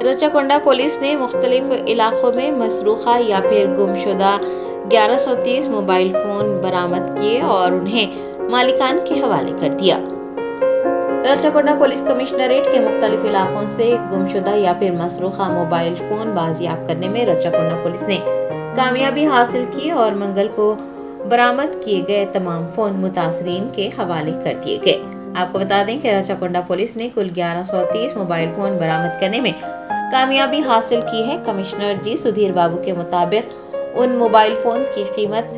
रचाकोंडा police ने मुख्तलिफ इलाकों में मसरूखा या फिर गुमशुदा 1130 मोबाइल फ़ोन बरामद किए और उन्हें मालिकान के हवाले कर दिया। रचाकोंडा पुलिस कमिश्नरेट के मुख्तलिफ इलाकों से गुमशुदा या फिर मसरूखा मोबाइल फ़ोन बाजियाब करने में रचाकोंडा पुलिस ने कामयाबी हासिल की और मंगल को बरामद किए गए तमाम फ़ोन मुतासरीन के हवाले कर दिए गए। आपको बता दें कि रचाकोंडा पुलिस ने कुल 1130 मोबाइल फ़ोन बरामद करने में कामयाबी हासिल की है। कमिश्नर जी सुधीर बाबू के मुताबिक उन मोबाइल फोन की कीमत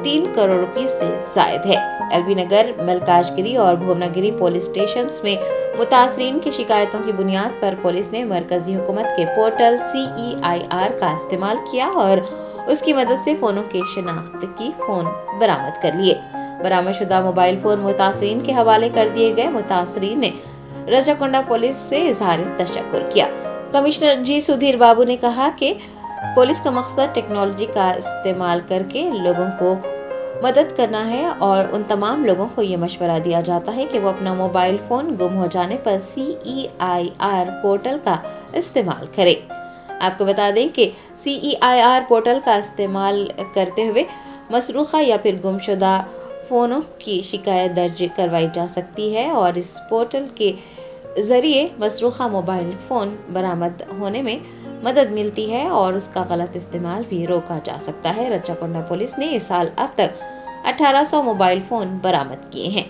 3 करोड़ रुपए से जायद है। एलबी नगर, मलकाजगिरी और भुवनागिरी पुलिस स्टेशन में मुतासरीन की शिकायतों की बुनियाद पर पुलिस ने मरकजी हुकूमत के पोर्टल CEIR का इस्तेमाल किया और उसकी मदद से फोनों के शनाख्त की फोन बरामद कर लिए। बरामदशुदा मोबाइल फोन मुतासरीन के हवाले कर दिए गए। मुतासरीन ने रचाकोंडा पुलिस से इजहार तशक्कुर किया। कमिश्नर जी सुधीर बाबू ने कहा कि पुलिस का मकसद टेक्नोलॉजी का इस्तेमाल करके लोगों को मदद करना है और उन तमाम लोगों को ये मशवरा दिया जाता है कि वो अपना मोबाइल फ़ोन गुम हो जाने पर CEIR पोर्टल का इस्तेमाल करें। आपको बता दें कि CEIR पोर्टल का इस्तेमाल करते हुए मसरूखा या फिर गुमशुदा फ़ोनों की शिकायत दर्ज करवाई जा सकती है और इस पोर्टल के ज़रिए मसरूखा मोबाइल फ़ोन बरामद होने में मदद मिलती है और उसका गलत इस्तेमाल भी रोका जा सकता है। रचाकोंडा पुलिस ने इस साल अब तक 1800 मोबाइल फ़ोन बरामद किए हैं।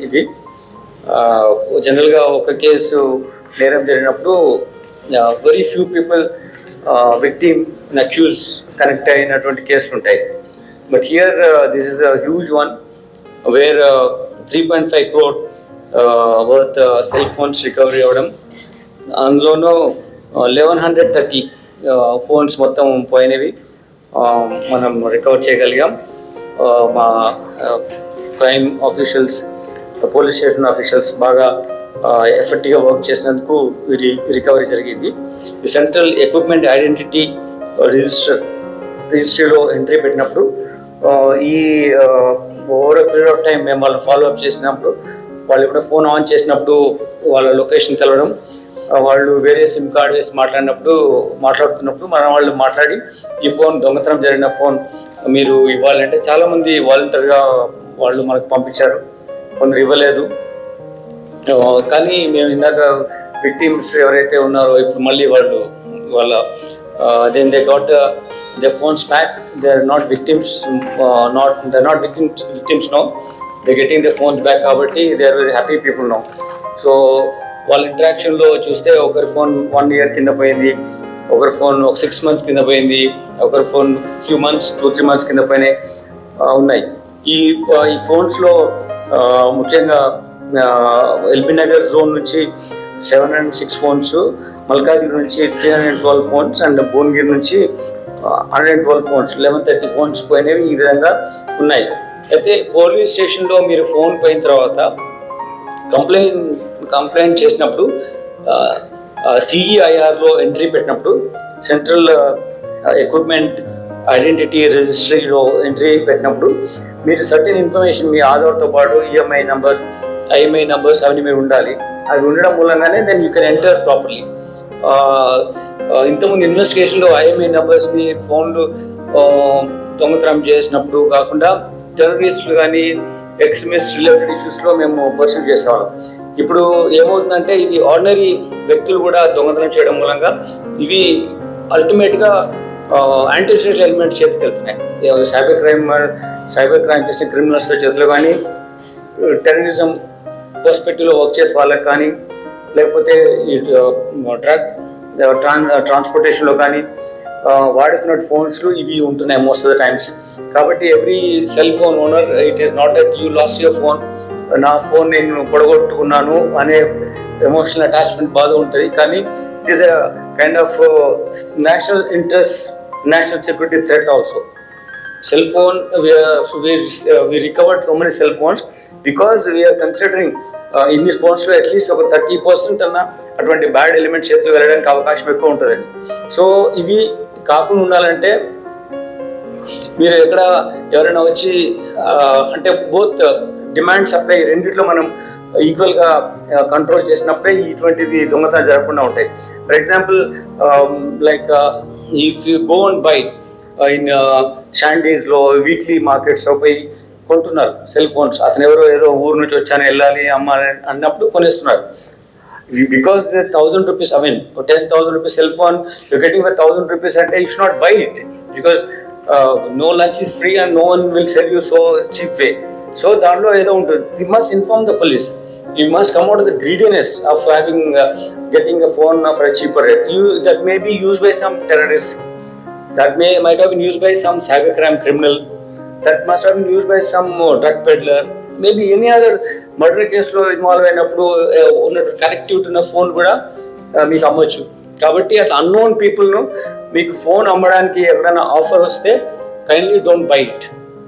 ఇది జనరల్గా ఒక కేసు నేరం జరిగినప్పుడు very few people victim accuse connect అయినటువంటి కేసులు ఉంటాయి. But here this is a huge one where 3.5 crore worth cell phones recovery అవ్వడం, అందులోనూ 1130 ఫోన్స్ మొత్తం పోయినవి మనం రికవర్ చేయగలిగాం. మా crime officials, police station officials బాగా ఎఫెక్టివ్గా వర్క్ చేసినందుకు రికవరీ జరిగింది. ఈ సెంట్రల్ ఎక్విప్మెంట్ ఐడెంటిటీ రిజిస్ట్రీలో ఎంట్రీ పెట్టినప్పుడు ఈ ఓవర్ పీరియడ్ ఆఫ్ టైం మేము వాళ్ళు ఫాలో అప్ చేసినప్పుడు వాళ్ళు ఎప్పుడో ఫోన్ ఆన్ చేసినప్పుడు వాళ్ళ లొకేషన్ తెలవడం, వాళ్ళు వేరే సిమ్ కార్డ్ వేసి మాట్లాడుతున్నప్పుడు మన వాళ్ళు మాట్లాడి ఈ ఫోన్ దొంగతనం జరిగిన ఫోన్ మీరు ఇవ్వాలంటే చాలామంది వాలంటీర్గా వాళ్ళు మనకు పంపించారు, కొందరు ఇవ్వలేదు. కానీ మేము ఇందాక విక్టిమ్స్ ఎవరైతే ఉన్నారో ఇప్పుడు మళ్ళీ వాళ్ళ then they got they phones back. They are not victims, victims no, they getting they phones back. కాబట్టి they are very happy people no. So వాళ్ళ ఇంటరాక్షన్లో చూస్తే ఒకరి ఫోన్ 1 year కింద పోయింది, ఒకరి ఫోన్ ఒక 6 months కింద పోయింది, ఒకరి ఫోన్ ఫ్యూ మంత్స్ 2-3 months కింద పోయినాయి ఉన్నాయి. ఈ ఫోన్స్లో ముఖ్యంగా ఎల్బీ నగర్ జోన్ నుంచి 706 ఫోన్స్, మల్కాజ్గిరి నుంచి 312 ఫోన్స్ అండ్ భువనగిరి నుంచి 112 ఫోన్స్, 1130 ఫోన్స్ పోయినవి ఈ విధంగా ఉన్నాయి. అయితే పోలీస్ స్టేషన్లో మీరు ఫోన్ పోయిన తర్వాత కంప్లైంట్ చేసినప్పుడు CEIRలో ఎంట్రీ పెట్టినప్పుడు సెంట్రల్ ఎక్విప్మెంట్ ఐడెంటిటీ రిజిస్ట్రీలో ఎంట్రీ పెట్టినప్పుడు మీరు సర్టెన్ ఇన్ఫర్మేషన్ మీ ఆధార్తో పాటు IMEI నంబర్స్ అవన్నీ మీరు ఉండాలి. అవి ఉండడం మూలంగానే then you can enter properly. ఇంతకుముందు ఇన్వెస్టిగేషన్లో IMEI నంబర్స్ని ఫోన్లు దొంగతనం చేసినప్పుడు కాకుండా టెర్రరిస్టులు కానీ ఎక్స్ట్రీమిస్ట్ రిలేటెడ్ ఇష్యూస్లో మేము పర్సూ చేసేవాళ్ళం. ఇప్పుడు ఏమవుతుందంటే ఇది ఆర్డినరీ వ్యక్తులు కూడా దొంగతనం చేయడం మూలంగా ఇవి అల్టిమేట్గా యాంటీ సోషల్ ఎలిమెంట్స్ చేతికి వెళ్తున్నాయి. సైబర్ క్రైమ్ చేసే క్రిమినల్స్ చేతిలో కానీ, టెర్రరిజం పర్స్పెక్టివ్లో వర్క్ చేసే వాళ్ళకి కానీ, లేకపోతే ఈ డ్రగ్ ట్రాన్స్పోర్టేషన్లో కానీ వాడుతున్న ఫోన్స్లో ఇవి ఉంటున్నాయి మోస్ట్ ఆఫ్ ద టైమ్స్. కాబట్టి every cell phone owner, it is not that you lose your phone, నా ఫోన్ నేను పొడగొట్టుకున్నాను అనే ఎమోషనల్ అటాచ్మెంట్ బాగా ఉంటుంది. కానీ it is a kind of national interest, national security threat also. Cell phone, we recovered so many cell phones because we are considering in these phones లో at least ఒక 30% అన్న అటువంటి బ్యాడ్ ఎలిమెంట్స్ చేతులు వెళ్ళడానికి అవకాశం ఎక్కువ ఉంటుందండి. సో ఇవి కాకుండా ఉండాలంటే మీరు ఎక్కడ ఎవరైనా వచ్చి అంటే బోత్ డిమాండ్ సప్లై రెండిట్లో మనం ఈక్వల్గా కంట్రోల్ చేసినప్పుడే ఇటువంటిది దొంగతనం జరగకుండా ఉంటాయి. For example like if you go and buy in షాండీస్లో, వీక్లీ మార్కెట్స్లో పోయి కొంటున్నారు సెల్ ఫోన్స్. అతను ఎవరో ఏదో ఊరు నుంచి వచ్చాను వెళ్ళాలి అమ్మాలి అన్నప్పుడు కొనేస్తున్నారు. Because 1,000 rupees, I mean 10,000 rupees cell phone, you're getting for 1,000 rupees అంటే you should not buy it because no lunch is free and no one will sell you so cheap way. So దాంట్లో ఏదో ఉంటుంది. You must inform the police. You must come out of the greediness of having getting a phone for a cheaper rate. That may be used by some terrorists. That might have been used by some cybercrime criminal. That must have been used by some drug peddler. Maybe any other murder కేసులో involve అయినప్పుడు ఉన్నట్టు connectivity ఉన్న phone కూడా మీకు అమ్మొచ్చు. కాబట్టి అట్లా unknown పీపుల్ను మీకు ఫోన్ అమ్మడానికి ఎక్కడైనా ఆఫర్ వస్తే కైండ్లీ డోంట్ బై ఇట్.